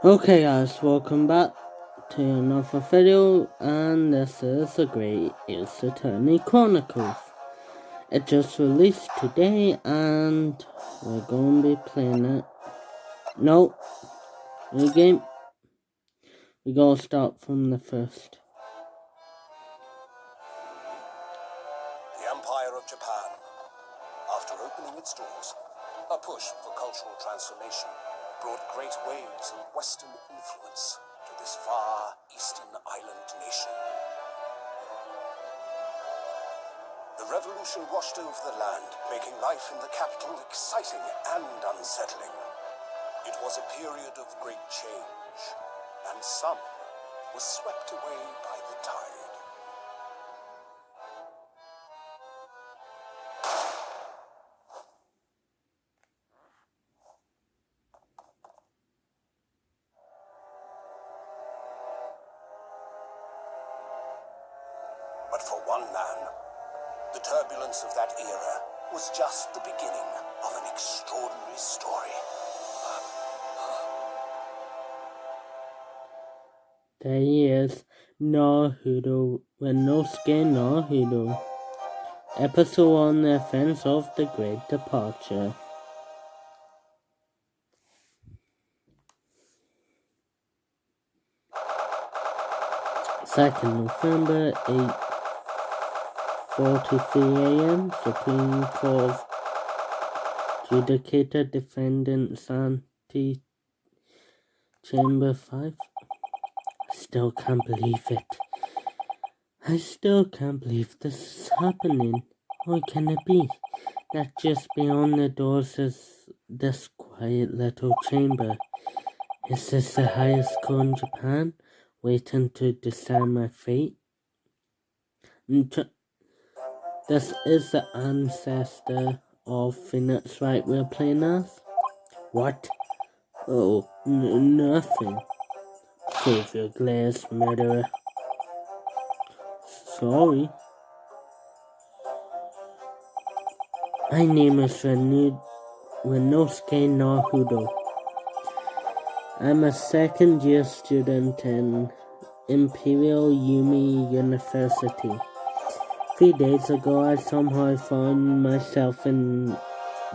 Okay guys, welcome back to another video, and this is the Great Ace Attorney Chronicles. It just released today and we're going to be playing it. No, new game. We gotta start from the first. The Empire of Japan. After opening its doors, a push for cultural transformation brought great waves of Western influence to this far eastern island nation. The revolution washed over the land, making life in the capital exciting and unsettling. It was a period of great change, and some was swept away by the tide. But for one man, the turbulence of that era was just the beginning of an extraordinary story. There he is, Naruto, Renosuke Naruto. Episode on the Offense of the Great Departure. November 8:43 a.m. Supreme Court Judicator Defendant Santi Chamber 5. I still can't believe it. I still can't believe this is happening. How can it be that just beyond the doors is this quiet little chamber? Is this the highest court in Japan, waiting to decide my fate? This is the ancestor of Phoenix Wright we're playing as? What? Oh, nothing. Save your glass, murderer. Sorry. My name is Renosuke Naruto. I'm a second-year student in Imperial Yumi University. 3 days ago, I somehow found myself in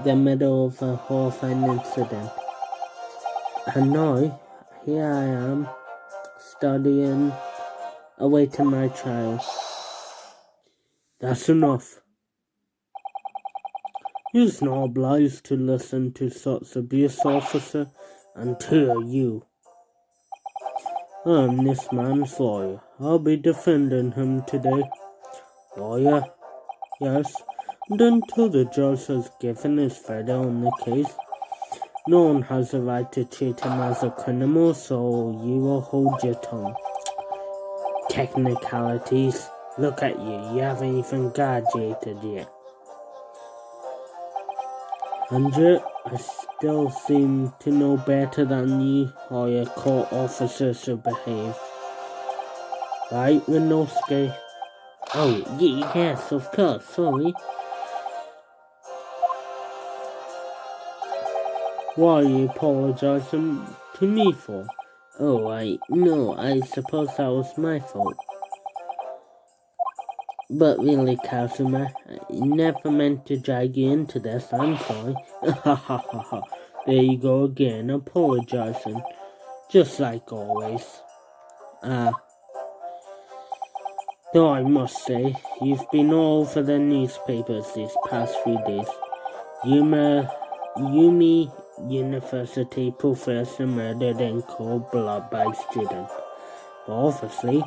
the middle of a horrifying incident. And now, here I am, studying, awaiting my trial. That's enough. You're not obliged to listen to such abuse, officer, and who are you? I'm this man's lawyer. I'll be defending him today. Lawyer? Yes, and until the judge has given his verdict on the case, no one has the right to treat him as a criminal, so you will hold your tongue. Technicalities. Look at you haven't even graduated yet. And yet, I still seem to know better than you how your court officer should behave. Right, Renosuke? Oh, yes, of course, sorry. Why are you apologizing to me for? Oh, I suppose that was my fault. But really, Kazuma, I never meant to drag you into this, I'm sorry. Ha ha ha ha. There you go again, apologizing. Just like always. Though I must say, you've been all over the newspapers these past few days. Yumi University professor murdered in cold blood by student. But obviously,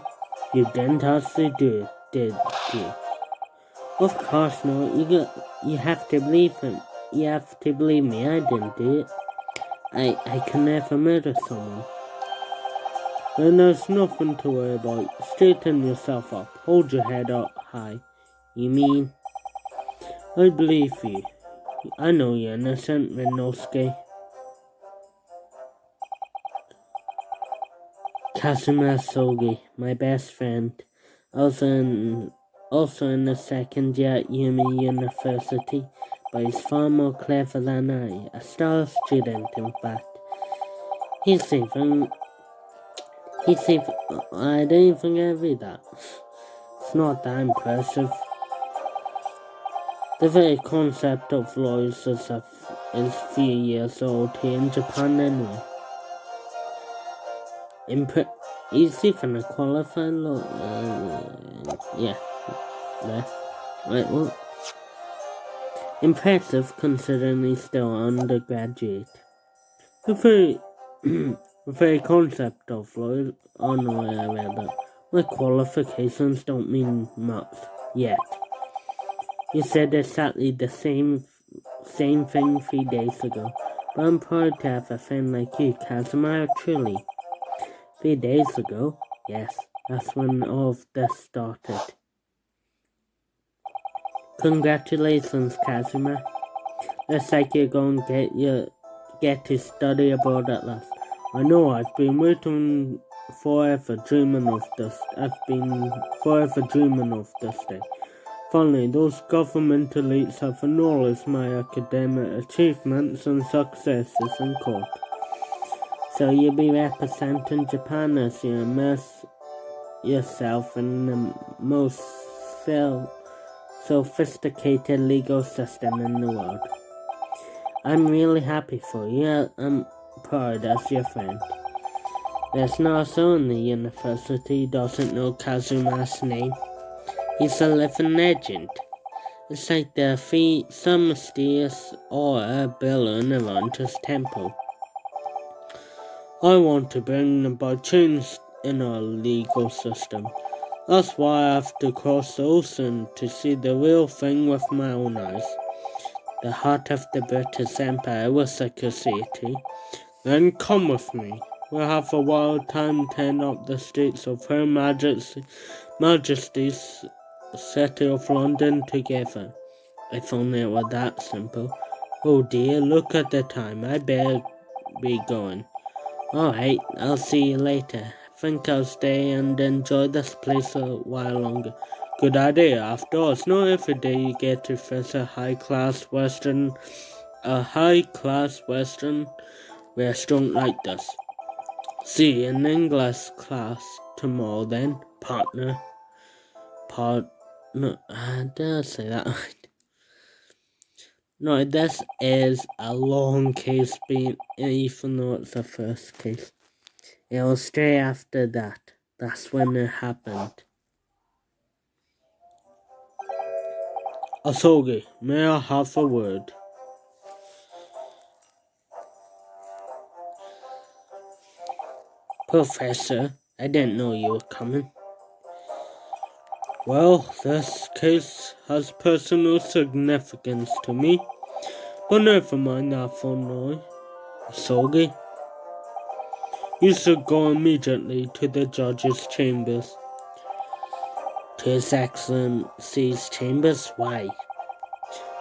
you didn't have to do it, did you? Of course not. You have to believe him. You have to believe me. I didn't do it. I can never murder someone. Then there's nothing to worry about. Straighten yourself up. Hold your head up high. You mean? I believe you. I know you're innocent, Renosuke. Kazuma Sogi, my best friend, also in the second year at Yumi University, but he's far more clever than I, a star student in fact. He's even, I don't even read that. It's not that impressive. The very concept of lawyers is a few years old here in Japan anyway. He's even a qualified lawyer. Yeah. There. Wait, what? Impressive considering he's still undergraduate. The very concept of lawyers, oh no, I read that. My qualifications don't mean much yet. You said exactly the same thing 3 days ago, but I'm proud to have a friend like you, Kazuma, truly. 3 days ago? Yes, that's when all of this started. Congratulations, Kazuma. Looks like you're going to get to study abroad at last. I know, I've been waiting forever dreaming of this. Day. Finally, those government elites have acknowledged my academic achievements and successes in court. So you'll be representing Japan as you immerse yourself in the most sophisticated legal system in the world. I'm really happy for you. I'm proud as your friend. There's no soul in the university doesn't know Kazuma's name. He's a living legend. It's like there's some mysterious aura billowing around his temple. I want to bring about change in our legal system. That's why I have to cross the ocean to see the real thing with my own eyes. The heart of the British Empire was a city. Then come with me. We'll have a wild time tearing up the streets of Her Majesty's City of London together. If only it were that simple. Oh dear, look at the time. I better be going. Alright, I'll see you later. I think I'll stay and enjoy this place a while longer. Good idea. After all, it's not every day you get to visit a high-class Western restaurant like this. See you in English class tomorrow then, partner. Did I say that right? No, this is a long case, even though it's the first case. It was straight after that. That's when it happened. Asogi, may I have a word? Professor, I didn't know you were coming. Well, this case has personal significance to me. But never mind that for now. Asogi, you should go immediately to the judge's chambers. To His Excellency's chambers? Why?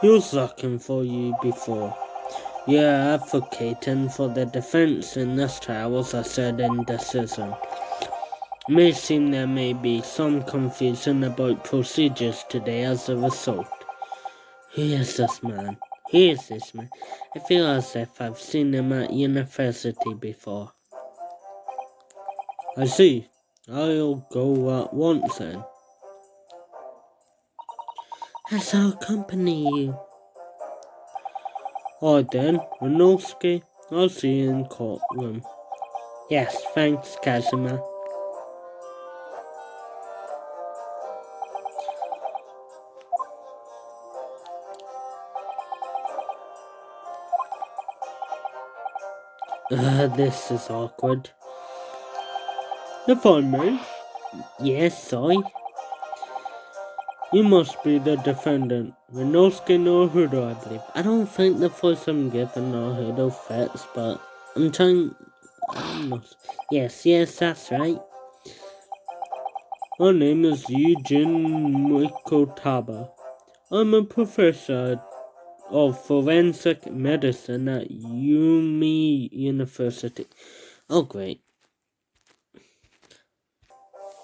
He was looking for you before. You're advocating for the defense in this trial was a certain decision. It may seem there may be some confusion about procedures today as a result. Who is this man? I feel as if I've seen him at university before. I see. I'll go at once then. Yes, I'll accompany you. Alright then, Renosuke, I'll see you in courtroom. Yes, thanks, Kazuma. This is awkward. If I may? Yes, I. You must be the defendant. Renosuke Naruto, I believe. I don't think the voice I'm giving Naruto fits, but I'm not. Yes, that's right. My name is Eugene Mikotaba. I'm a professor of forensic medicine at Yumi University. Oh, great.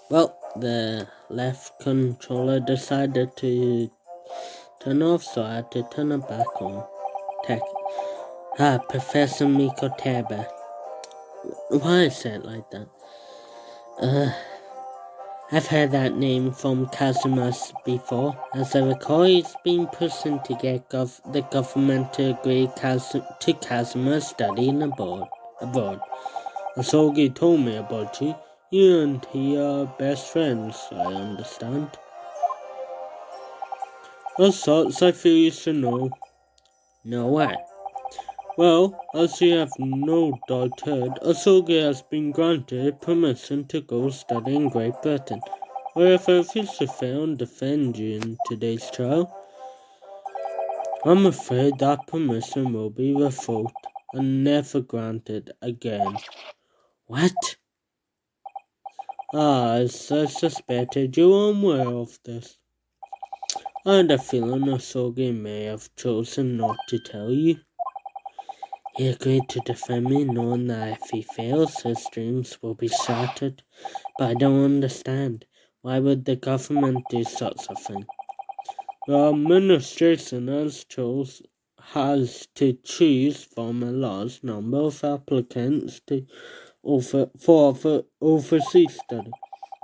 Well, the left controller decided to turn off, so I had to turn it back on. Professor Mikotaba. Why is it like that? I've heard that name from Casimus before. As I recall, he's been pushing to get the government to agree to Casimus studying abroad. Asogi told me about you. You and he are best friends, I understand. What sorts I feel you should know. Know what? Well, as you have no doubt heard, Asogi has been granted permission to go study in Great Britain, where if I refuse to fail and defend you in today's trial, I'm afraid that permission will be revoked and never granted again. What? As I suspected, you were unaware of this. I had a feeling Asogi may have chosen not to tell you. He agreed to defend me, knowing that if he fails, his dreams will be shattered. But I don't understand. Why would the government do such a thing? The administration has to choose from a large number of applicants for overseas study.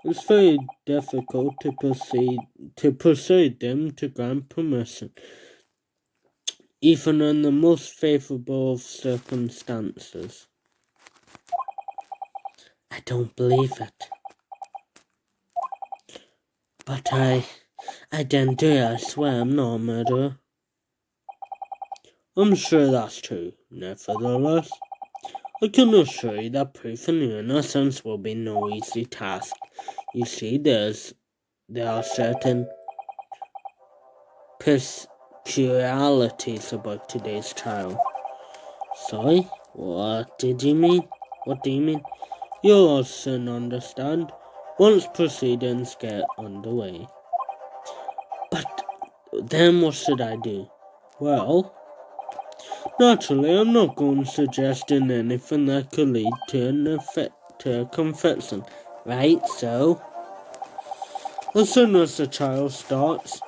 It's very difficult to persuade them to grant permission, even in the most favorable of circumstances. I don't believe it. But I didn't do it, I swear I'm not a murderer. I'm sure that's true. Nevertheless, I can assure you that proving your innocence will be no easy task. You see, there are certain peculiarities about today's trial. Sorry? What did you mean? What do you mean? You'll soon understand once proceedings get underway. But then what should I do? Well, naturally I'm not going to suggest anything that could lead to a confession, right? So, as soon as the trial starts,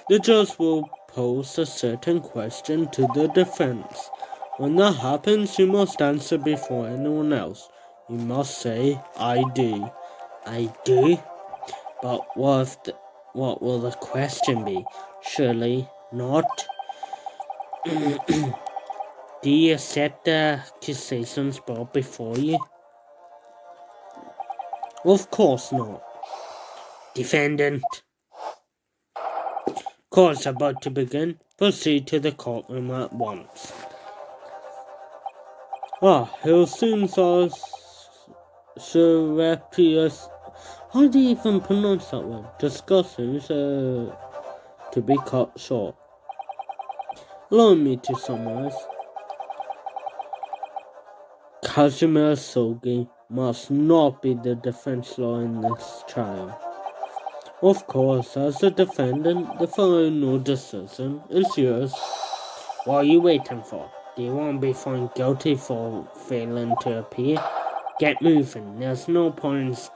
the judge will pose a certain question to the defense. When that happens, you must answer before anyone else. You must say, I do. I do? But what will the question be? Surely not. Do you accept the accusations brought before you? Of course not. Defendant. Court's about to begin. Proceed to the courtroom at once. He'll soon surreptitious. How do you even pronounce that word? Discussing to be cut short. Allow me to summarize. Kazimir Sogi must not be the defense lawyer in this trial. Of course, as the defendant, the final decision is yours. What are you waiting for? Do you want to be found guilty for failing to appear? Get moving. There's no point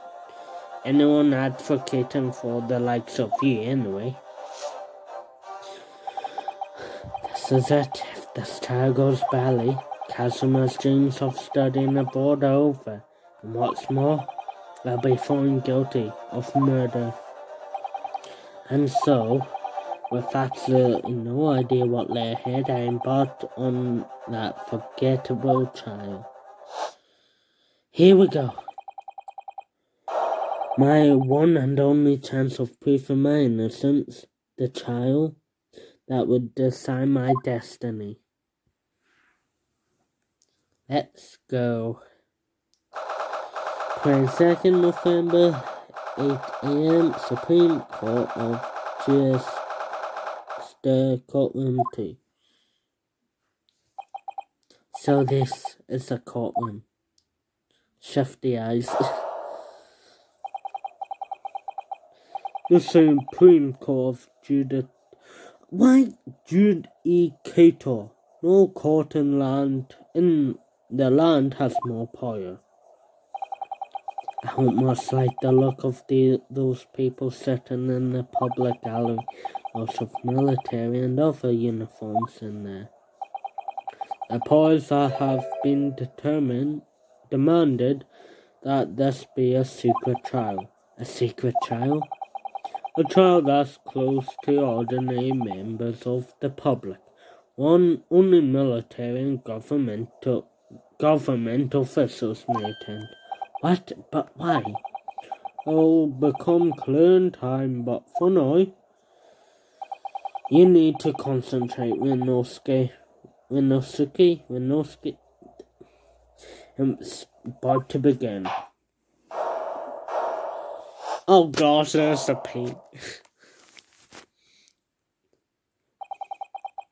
anyone advocating for the likes of you anyway. This is it. If this trial goes badly, Casimir's dreams of studying abroad are over. And what's more, they'll be found guilty of murder. And so, with absolutely no idea what lay ahead, I embarked on that forgettable trial. Here we go. My one and only chance of proving my innocence, the trial that would decide my destiny. Let's go. 22nd November, 8 a.m. Supreme Court of Justice, Courtroom 2. So this is a courtroom. Shift the eyes. The Supreme Court of Judicature. Why Judicator? No court in the land has more power. I don't much like the look of those people sitting in the public gallery. Lots of military and other uniforms in there. The powers that have been determined demanded that this be a secret trial. A secret trial? A trial that's close to ordinary members of the public. One only military and government officials may attend. What? But why? It'll become clear in time, but for now, you need to concentrate, Winosuke. It's about to begin. Oh gosh, there's the pain.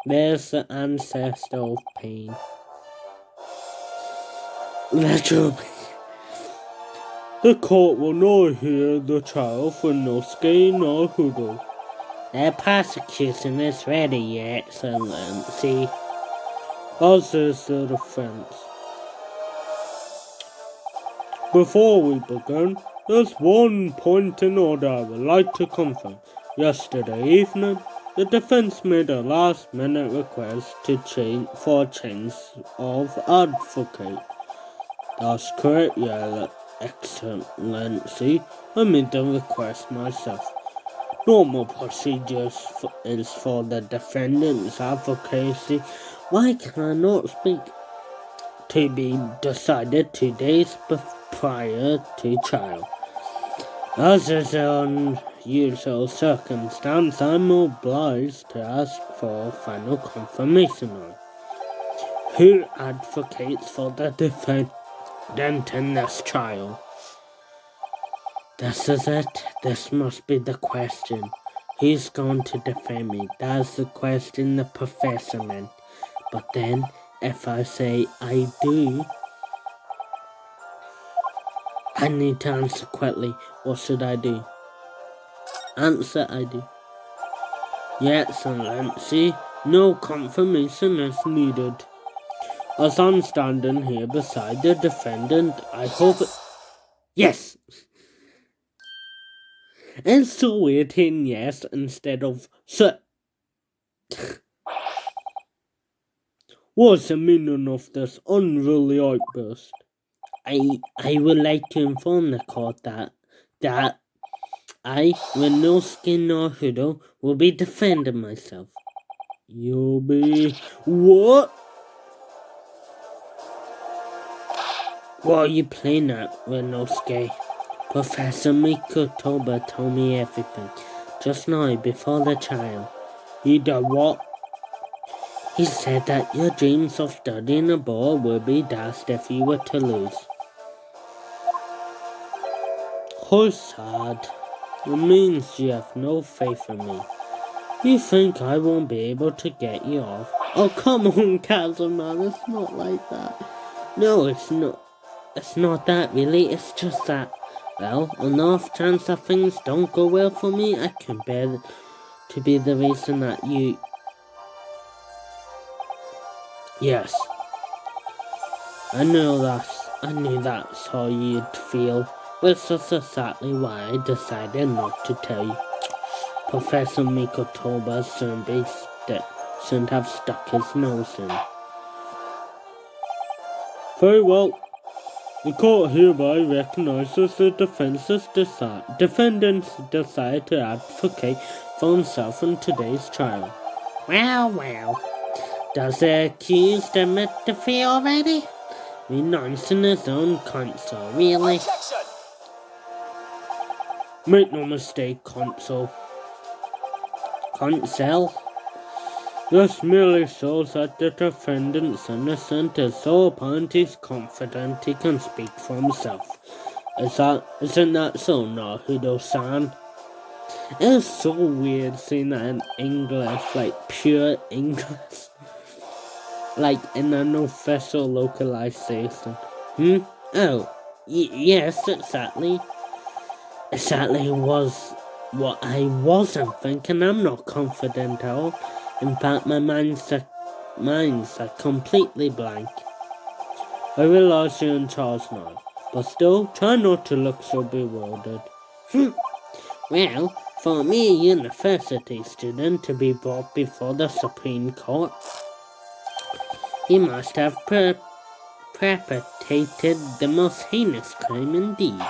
There's the ancestor of pain. Literally. The court will not hear the trial for Inosuke Naruto. Their prosecution is ready, Your Excellency. As is the defense. Before we begin, there's one point in order I would like to confirm. Yesterday evening, the defense made a last-minute request for a change of advocate. That's correct, Your Excellency. I made the request myself. Normal procedures is for the defendant's advocacy. Why can I not speak? To be decided 2 days prior to trial. As is an unusual circumstance, I'm obliged to ask for final confirmation on who advocates for the defendant in this trial. This is it. This must be the question. Who's going to defend me? That's the question the professor meant. But then, if I say I do, I need to answer quickly. What should I do? Answer I do. Your Excellency, no confirmation is needed. As I'm standing here beside the defendant, I hope it... Yes! It's so weird in yes instead of sir. What's the meaning of this unruly outburst? I would like to inform the court that I, Winosuke Naruto, will be defending myself. You'll be... What? What are you playing at, Winosuke? Professor Mikotoba told me everything. Just now, before the trial. He did what? He said that your dreams of studying abroad will be dashed if you were to lose. How sad. It means you have no faith in me. You think I won't be able to get you off? Oh, come on, Kazuma, it's not like that. No, it's not. It's not that, really. It's just that, well, on the off chance that things don't go well for me, I can bear to be the reason that you... Yes. I knew that's how you'd feel. Which is exactly why I decided not to tell you. Professor Mikotoba shouldn't have stuck his nose in. Very well. The court hereby recognizes the defendant's desire to advocate for himself in today's trial. Well. Does the accused admit defeat already? Renouncing his own counsel, really? Make no mistake, counsel. This merely shows that the defendant's innocent is so apparent he's confident he can speak for himself. Isn't that so, Naruto-san? It's so weird seeing that in English, like pure English. Like in an official localization. Oh, yes, exactly. Exactly was what I wasn't thinking. I'm not confident at all. In fact, my mind's are completely blank. I realize you're in charge now, but still, try not to look so bewildered. Well, for me, a university student to be brought before the Supreme Court, he must have perpetrated the most heinous crime indeed.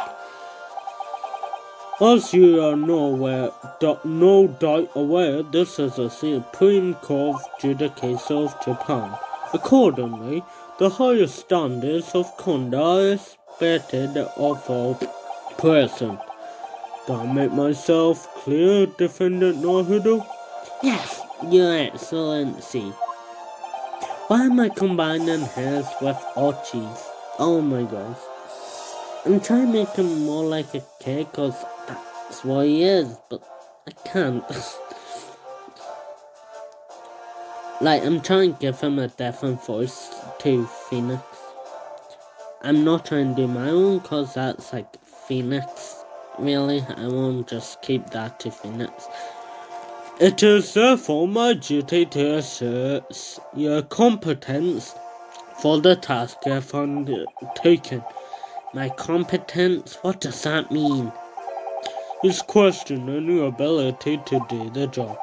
As you are no doubt aware, this is a Supreme Court judicature of Japan. Accordingly, the highest standards of conduct are expected of all present. Do I make myself clear, Defendant Naruto? Yes, Your Excellency. Why am I combining hairs with Archie's? Oh my gosh. I'm trying to make him more like a kid because that's what he is, but I can't. I'm trying to give him a different voice to Phoenix. I'm not trying to do my own because that's like Phoenix. Really, I won't just keep that to Phoenix. It is therefore my duty to assert your competence for the task you have undertaken. My competence? What does that mean? He's questioning your ability to do the job.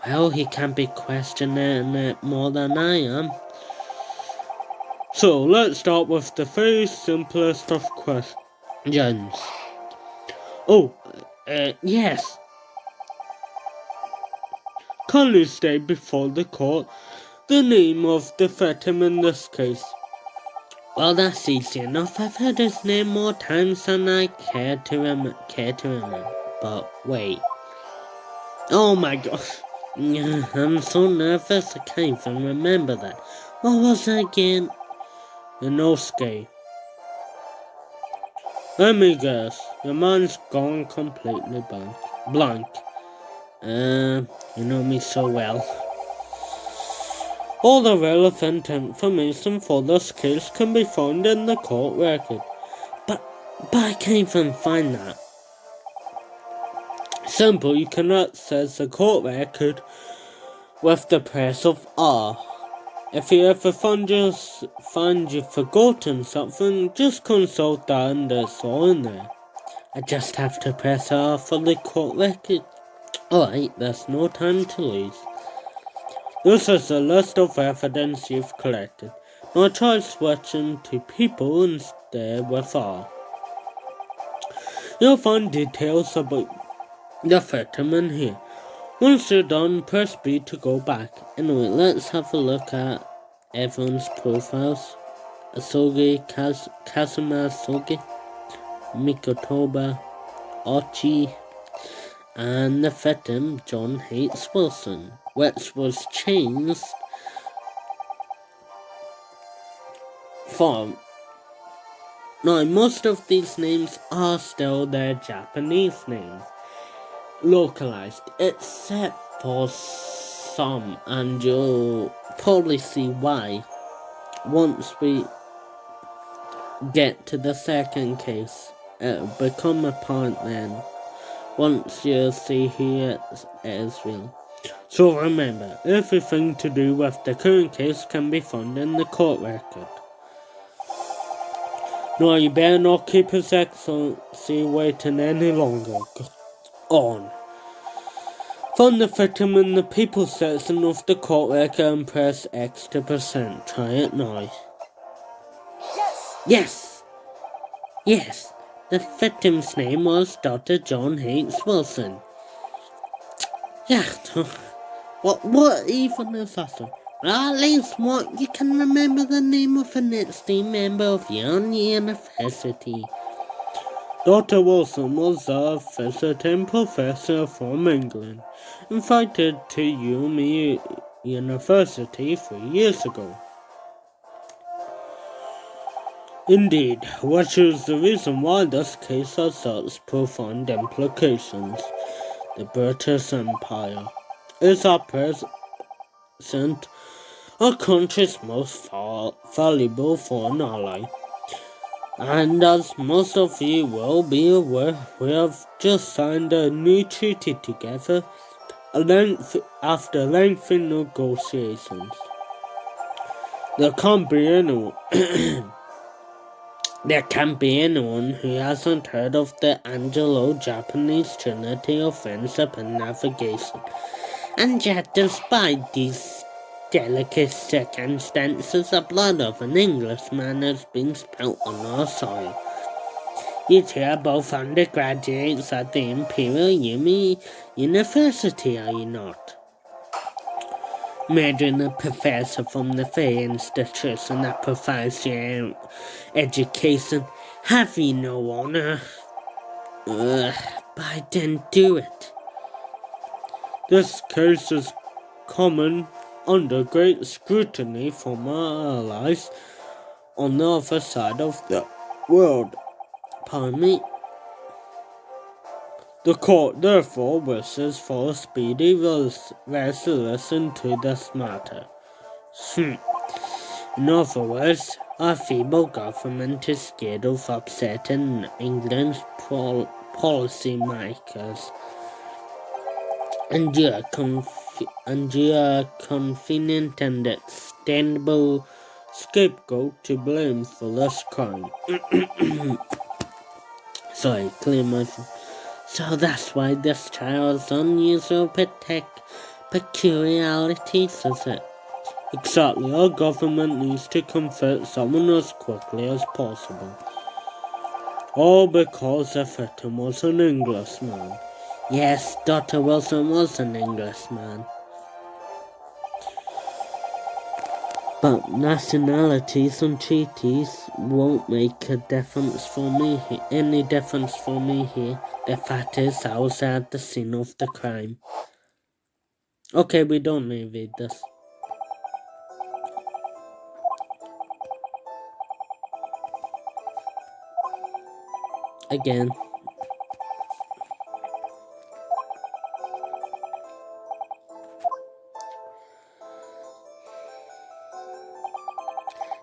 Well, he can't be questioning it more than I am. So, let's start with the very simplest of questions. Oh, yes. Can you state before the court the name of the victim in this case? Well, that's easy enough. I've heard his name more times than I care to remember. But wait. Oh my gosh. I'm so nervous I can't even remember that. What was it again? Inosuke. Let me guess. Your mind's gone completely blank. You know me so well. All the relevant information for this case can be found in the court record. But I can't even find that. Simple, you can access the court record with the press of R. If you ever find you've forgotten something, just consult that and it's all in there. I just have to press R for the court record. Alright, there's no time to lose. This is a list of evidence you've collected. Now try switching to people instead with R. You'll find details about the victim in here. Once you're done, press B to go back. Anyway, let's have a look at everyone's profiles. Asogi, Kazuma Asogi, Mikotoba, Archie, and the victim, John Hates Wilson, which was changed from. Now, most of these names are still their Japanese names, localized, except for some, and you'll probably see why once we get to the second case. It'll become apparent then, once you see who it is real. So remember, everything to do with the current case can be found in the court record. Now you better not keep His Excellency waiting any longer. Go on. Find the victim in the people section of the court record and press X to present. Try it now. Yes. The victim's name was Dr. John Hates Wilson. Yeah, what even is that? Well, at least what you can remember the name of an esteemed member of your university. Dr. Wilson was a visiting professor from England, invited to Yumi University 3 years ago. Indeed, which is the reason why this case has such profound implications. The British Empire is at present our country's most valuable foreign ally. And as most of you will be aware, we have just signed a new treaty together after lengthy negotiations. There can't be anyone who hasn't heard of the Anglo-Japanese Trinity of Friendship and Navigation. And yet, despite these delicate circumstances, the blood of an Englishman has been spilt on our soil. You two are both undergraduates at the Imperial University, are you not? Imagine a professor from the very institution that provides your education. Have you no honor? But I didn't do it. This case is coming under great scrutiny from our allies on the other side of the world. Pardon me. The court therefore wishes for a speedy resolution to this matter. In other words, our feeble government is scared of upsetting England's policy makers, and you are convenient and extendable scapegoat to blame for this crime. Sorry, clear my throat. So that's why this child's unusual peculiarities, is it? Exactly, our government needs to convert someone as quickly as possible. All because the victim was an Englishman. Yes, Dr. Wilson was an Englishman. But nationalities and treaties won't make any difference for me here. The fact is, I was at the scene of the crime. Okay, we don't need to read this. Again.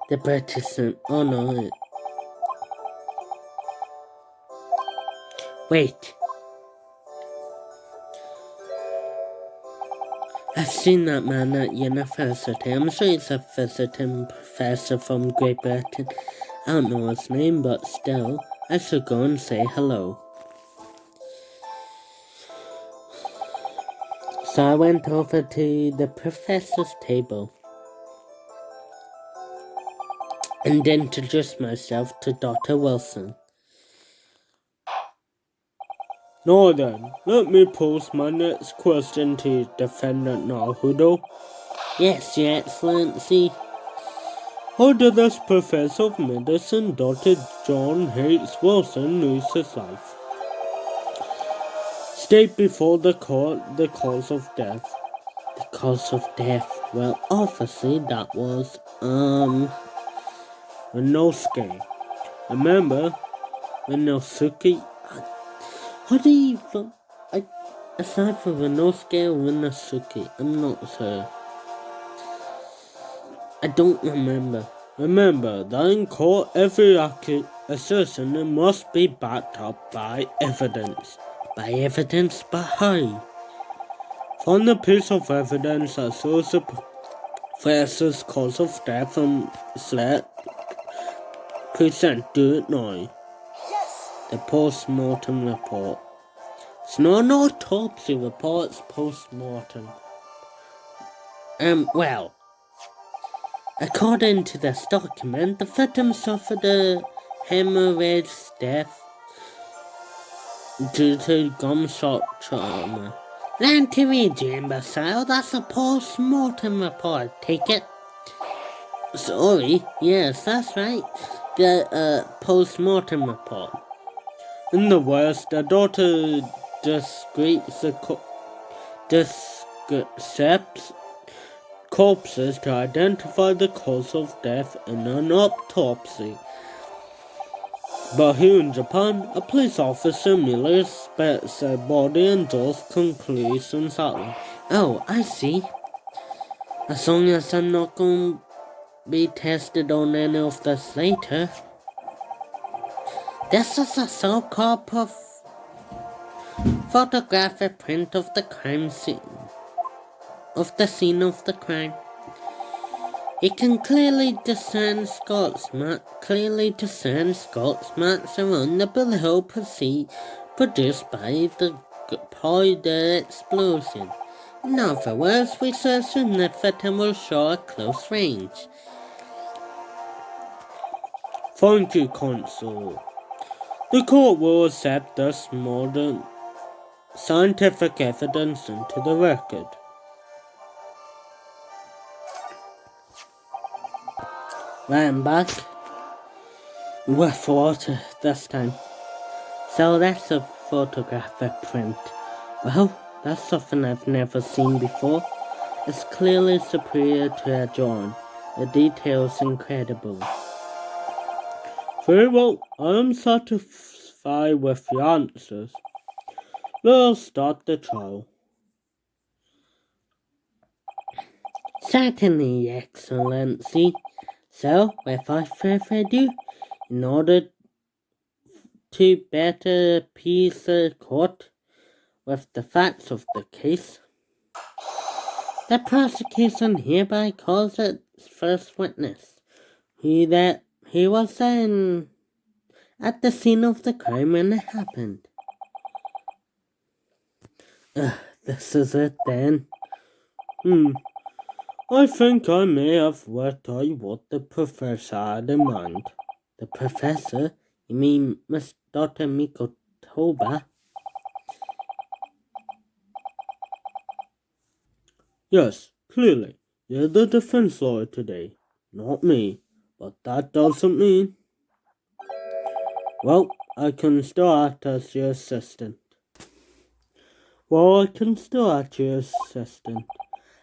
The British, oh no. Wait. I've seen that man at university. I'm sure he's a visiting professor from Great Britain. I don't know his name, but still, I should go and say hello. So I went over to the professor's table and introduced myself to Dr. Wilson. Now then, let me pose my next question to Defendant Naruto. Yes, Your Excellency. How did this professor of medicine, Dr. John H. Wilson, lose his life? State before the court the cause of death. The cause of death? Well, obviously that was, Rinosuke. Remember, Rinosuke? How do you even... aside from Rinosuke or Rinosuke, I'm not sure. I don't remember. Remember that in court, every assertion must be backed up by evidence. By evidence? But how? Find the piece of evidence that shows the professor's cause of death and present. Do it now. Yes. The post-mortem report. It's not an autopsy report, it's post-mortem. Well, according to this document, the victim suffered a hemorrhage death due to gunshot trauma. Learn to read, you imbecile. That's a post-mortem report. Take it. Sorry. Yes, that's right. The post-mortem report. In the West, the daughter discretes corpses to identify the cause of death in an autopsy. But here in Japan, a police officer merely inspects a body and draws conclusions that way. Oh, I see. As long as I'm not going to be tested on any of this later. This is a so-called photographic print of the crime scene. Of the scene of the crime. It can clearly discern Scott's marks around the bullet produced by the powder explosion. In other words, we assume that victim will show at close range. Thank you, Consul. The court will accept this modern scientific evidence into the record. I'm back with water this time. So that's a photographic print. Well, that's something I've never seen before. It's clearly superior to a drawing. The detail's incredible. Very well, I am satisfied with the answers. We'll start the trial. Certainly, Excellency. So, without further ado, in order to better appease the court with the facts of the case, the prosecution hereby calls its first witness, he was then at the scene of the crime when it happened. This is it then. I think I may have worked out what the professor had in mind. The professor? You mean Miss Dr. Mikotoba? Yes, clearly. You're the defense lawyer today. Not me. But that doesn't mean... Well, I can still act as your assistant.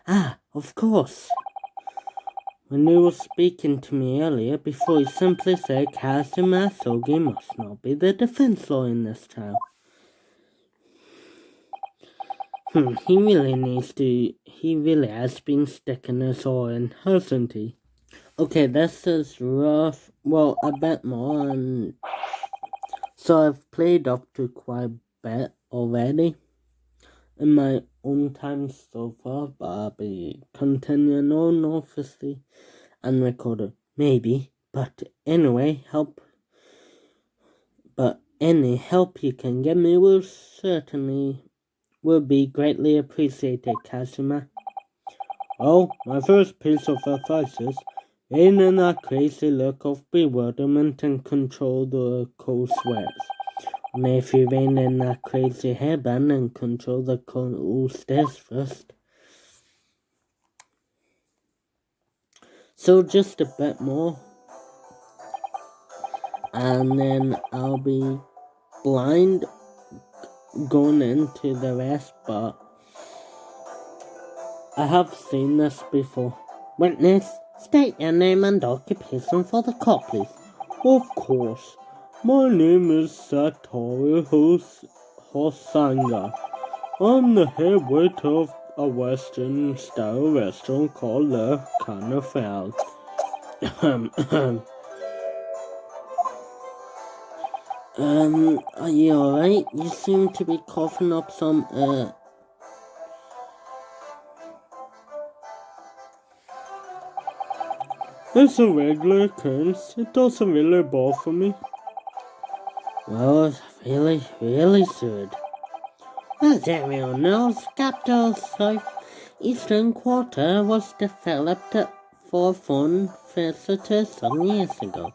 Ah, of course. When you were speaking to me earlier, before you simply said Kazuma Sogi must not be the defense lawyer in this trial. He really has been sticking us all in, hasn't he? Okay, this is rough. Well, a bit more, and so I've played up to quite a bit already in my own time so far, but I'll be continuing on, obviously, and recorded. Maybe, but anyway, any help you can give me will be greatly appreciated, Kazuma. Well, my first piece of advice is, rein in that crazy look of bewilderment and control the cold sweats. And if you rein in that crazy hairband and control the cold stares first. So just a bit more. And then I'll be blind going into the rest, but I have seen this before. Witness, state your name and occupation for the court, please. Of course. My name is Satoru Hosanga. I'm the head waiter of a Western-style restaurant called the Carnival. Are you alright? You seem to be coughing up some, It's a regular occurrence. It doesn't really bother me. Well, it's really should. As everyone knows, capital's southeastern quarter was developed for foreign visitors some years ago.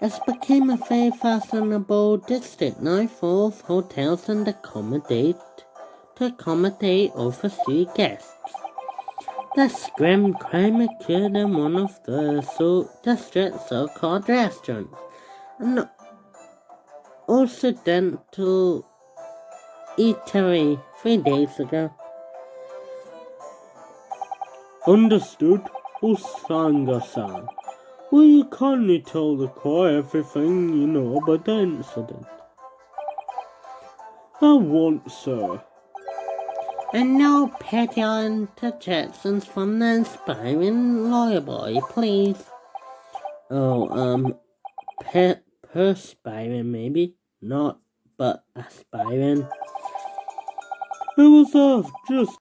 It became a very fashionable district now, full of hotels and accommodate overseas guests. This grim crime occurred in one of the district's so-called restaurants, an Occidental eatery 3 days ago. Understood, Osanga-san. Will you kindly tell the court everything you know about the incident? I won't, sir. And no petty interjections from the inspiring lawyer boy, please. Oh, perspiring maybe, not but aspiring. It was just